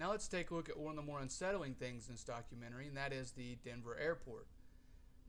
Now let's take a look at one of the more unsettling things in this documentary, and that is the Denver airport.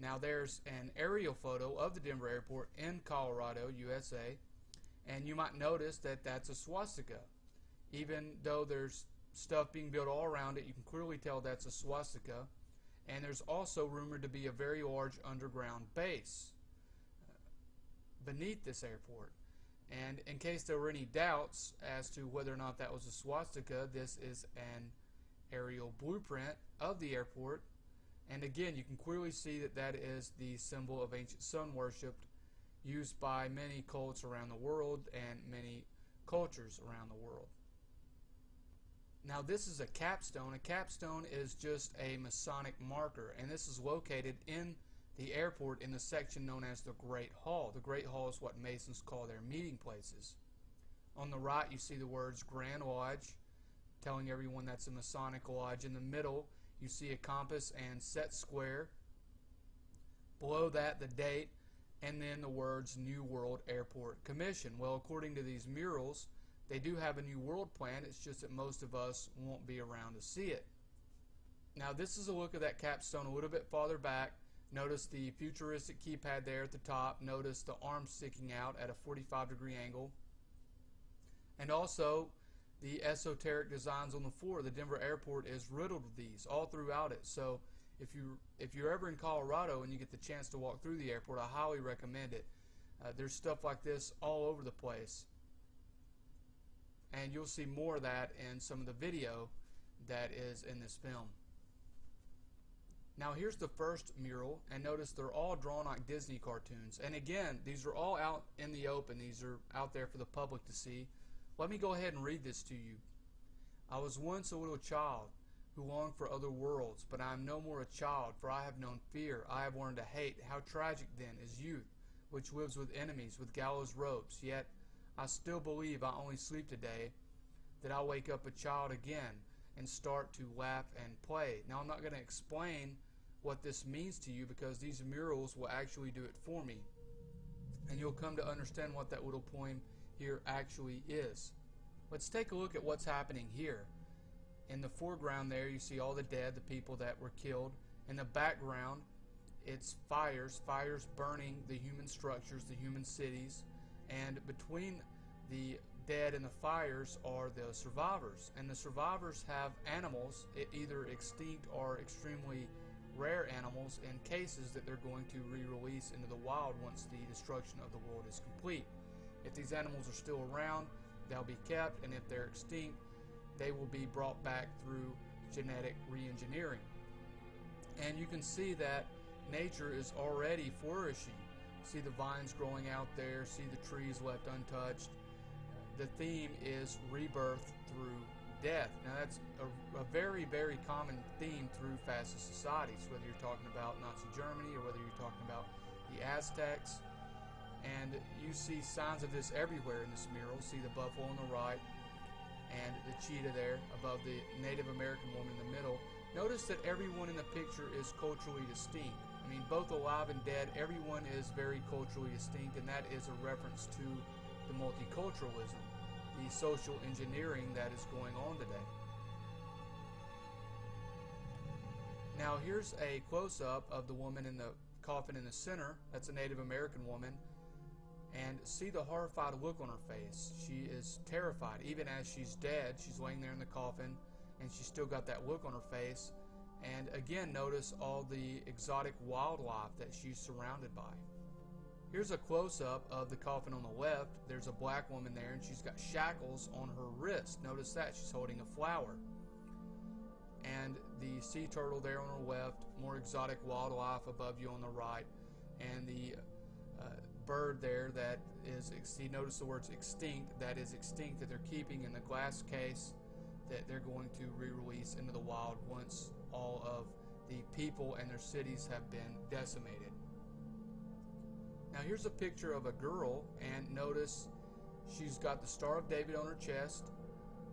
Now there's an aerial photo of the Denver airport in Colorado, USA, and you might notice that that's a swastika. Even though there's stuff being built all around it, you can clearly tell that's a swastika. And there's also rumored to be a very large underground base beneath this airport. And in case there were any doubts as to whether or not that was a swastika, this is an aerial blueprint of the airport. And again, you can clearly see that that is the symbol of ancient sun worship used by many cults around the world and many cultures around the world. Now this is a capstone. A capstone is just a Masonic marker, and this is located in the airport in the section known as the Great Hall. The Great Hall is what Masons call their meeting places. On the right you see the words Grand Lodge, telling everyone that's a Masonic lodge. In the middle you see a compass and set square. Below that the date, and then the words New World Airport Commission. Well, according to these murals, they do have a new world plan. It's just that most of us won't be around to see it. Now this is a look of that capstone a little bit farther back. Notice the futuristic keypad there at the top. Notice the arms sticking out at a 45-degree angle. And also the esoteric designs on the floor. The Denver airport is riddled with these all throughout it. So if you're ever in Colorado and you get the chance to walk through the airport, I highly recommend it. There's stuff like this all over the place. And you'll see more of that in some of the video that is in this film. Now here's the first mural, and notice they're all drawn like Disney cartoons. And again, these are all out in the open. These are out there for the public to see. Let me go ahead and read this to you. I was once a little child who longed for other worlds, but I am no more a child, for I have known fear. I have learned to hate. How tragic then is youth, which lives with enemies, with gallows ropes. Yet I still believe I only sleep today, that I'll wake up a child again and start to laugh and play. Now I'm not going to explain what this means to you because these murals will actually do it for me. And you'll come to understand what that little poem here actually is. Let's take a look at what's happening here. In the foreground there you see all the dead, the people that were killed. In the background it's fires burning the human structures, the human cities. And between the dead and the fires are the survivors, and the survivors have animals, either extinct or extremely rare animals, in cases that they're going to re-release into the wild once the destruction of the world is complete. If these animals are still around, they'll be kept, and if they're extinct, they will be brought back through genetic re-engineering. And you can see that nature is already flourishing. See the vines growing out there, see the trees left untouched. The theme is rebirth through death. Now that's a very, very common theme through fascist societies, whether you're talking about Nazi Germany or whether you're talking about the Aztecs. And you see signs of this everywhere in this mural. See the buffalo on the right and the cheetah there above the Native American woman in the middle. Notice that everyone in the picture is culturally distinct. I mean, both alive and dead, everyone is very culturally distinct, and that is a reference to the multiculturalism, the social engineering that is going on today. Now here's a close-up of the woman in the coffin in the center. That's a Native American woman. And see the horrified look on her face. She is terrified. Even as she's dead, she's laying there in the coffin, and she's still got that look on her face. And again, notice all the exotic wildlife that she's surrounded by. Here's a close-up of the coffin on the left. There's a black woman there, and she's got shackles on her wrist. Notice that. She's holding a flower. And the sea turtle there on her left, more exotic wildlife above you on the right, and the bird there that is, notice the words extinct, that is extinct, that they're keeping in the glass case that they're going to re-release into the wild once all of the people and their cities have been decimated. Now here's a picture of a girl, and notice she's got the Star of David on her chest,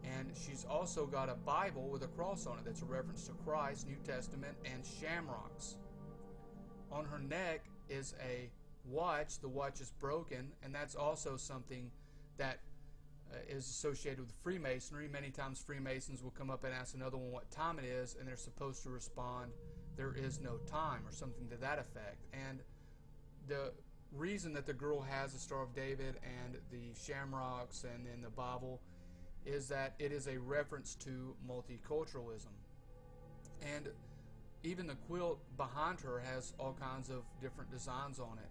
and she's also got a Bible with a cross on it. That's a reference to Christ, New Testament, and shamrocks. On her neck is a watch. The watch is broken, and that's also something that is associated with Freemasonry. Many times Freemasons will come up and ask another one what time it is, and they're supposed to respond, "There is no time," or something to that effect. And the reason that the girl has the Star of David and the shamrocks and in the Bible is that it is a reference to multiculturalism. And even the quilt behind her has all kinds of different designs on it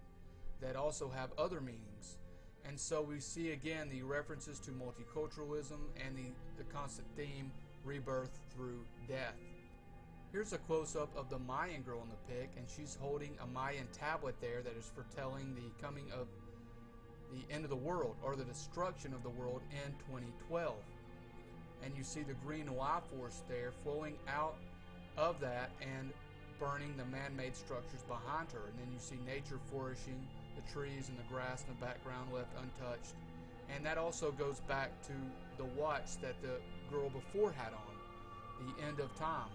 that also have other meanings. And so we see again the references to multiculturalism and the constant theme, rebirth through death. Here's a close-up of the Mayan girl in the pic, and she's holding a Mayan tablet there that is foretelling the coming of the end of the world, or the destruction of the world in 2012. And you see the green life force there flowing out of that and burning the man-made structures behind her. And then you see nature flourishing, the trees and the grass in the background left untouched. And that also goes back to the watch that the girl before had on, the end of time.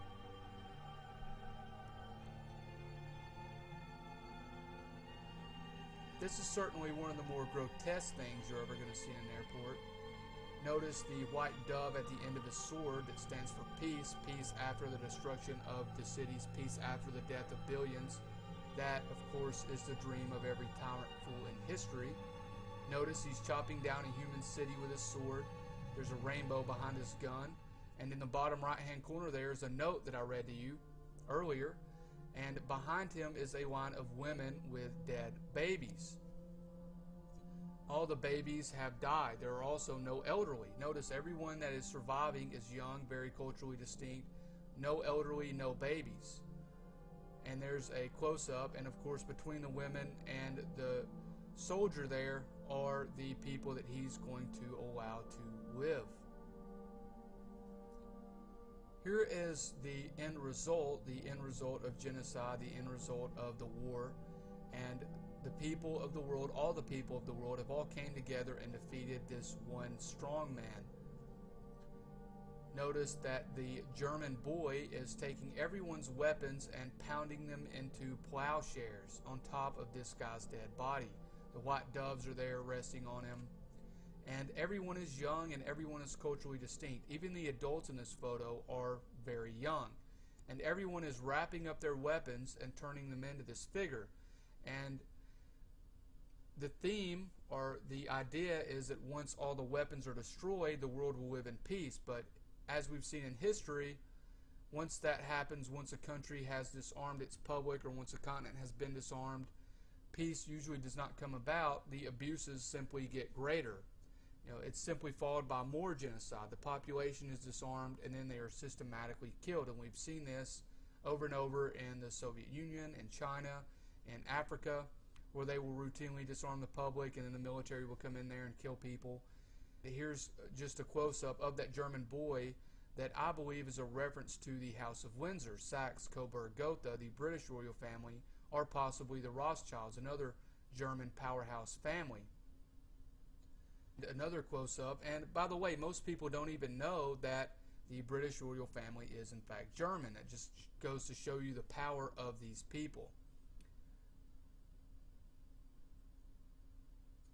This is certainly one of the more grotesque things you're ever going to see in an airport. Notice the white dove at the end of his sword that stands for peace, peace after the destruction of the cities, peace after the death of billions. That, of course, is the dream of every tyrant fool in history. Notice he's chopping down a human city with his sword. There's a rainbow behind his gun. And in the bottom right-hand corner there is a note that I read to you earlier. And behind him is a line of women with dead babies. All the babies have died. There are also no elderly. Notice everyone that is surviving is young, very culturally distinct. No elderly, no babies. And there's a close-up, and of course between the women and the soldier there are the people that he's going to allow to live. Here is the end result of genocide, the end result of the war, and the people of the world, all the people of the world have all came together and defeated this one strong man. Notice that the German boy is taking everyone's weapons and pounding them into plowshares on top of this guy's dead body. The white doves are there resting on him. And everyone is young and everyone is culturally distinct. Even the adults in this photo are very young. And everyone is wrapping up their weapons and turning them into this figure. And the theme or the idea is that once all the weapons are destroyed, the world will live in peace. But as we've seen in history, once that happens, once a country has disarmed its public or once a continent has been disarmed, peace usually does not come about. The abuses simply get greater. It's simply followed by more genocide. The population is disarmed and then they are systematically killed. And we've seen this over and over in the Soviet Union, in China, in Africa, where they will routinely disarm the public and then the military will come in there and kill people. Here's just a close-up of that German boy that I believe is a reference to the House of Windsor, Saxe, Coburg, Gotha, the British royal family, or possibly the Rothschilds, another German powerhouse family. Another close-up, and by the way, most people don't even know that the British royal family is in fact German. It just goes to show you the power of these people.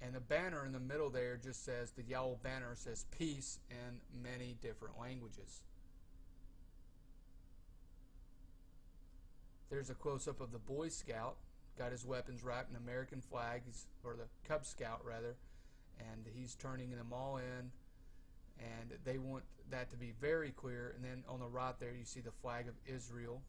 And the banner in the middle there just says, the yellow banner says peace in many different languages. There's a close-up of the Boy Scout, got his weapons wrapped in American flags, or the Cub Scout rather, and he's turning them all in, and they want that to be very clear. And then on the right there you see the flag of Israel.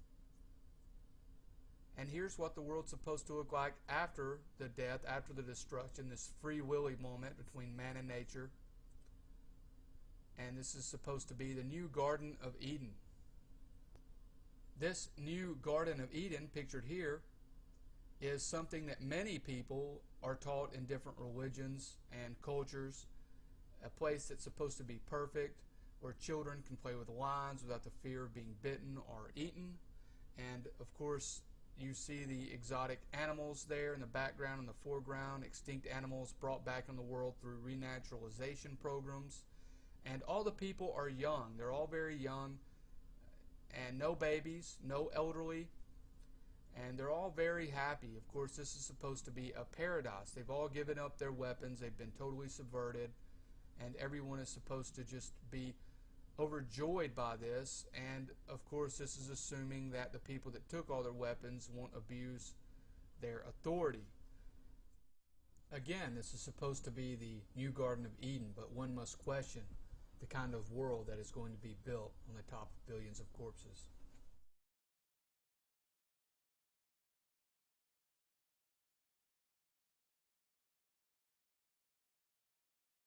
And here's what the world's supposed to look like after the death, after the destruction, this free willy moment between man and nature. And this is supposed to be the new Garden of Eden. This new Garden of Eden, pictured here, is something that many people are taught in different religions and cultures. A place that's supposed to be perfect, where children can play with lions without the fear of being bitten or eaten. And of course, you see the exotic animals there in the background and the foreground, extinct animals brought back in the world through renaturalization programs. And all the people are young. They're all very young, and no babies, no elderly, and they're all very happy. Of course, this is supposed to be a paradise. They've all given up their weapons. They've been totally subverted, and everyone is supposed to just be overjoyed by this. And of course, this is assuming that the people that took all their weapons won't abuse their authority. Again, this is supposed to be the new Garden of Eden, but one must question the kind of world that is going to be built on the top of billions of corpses.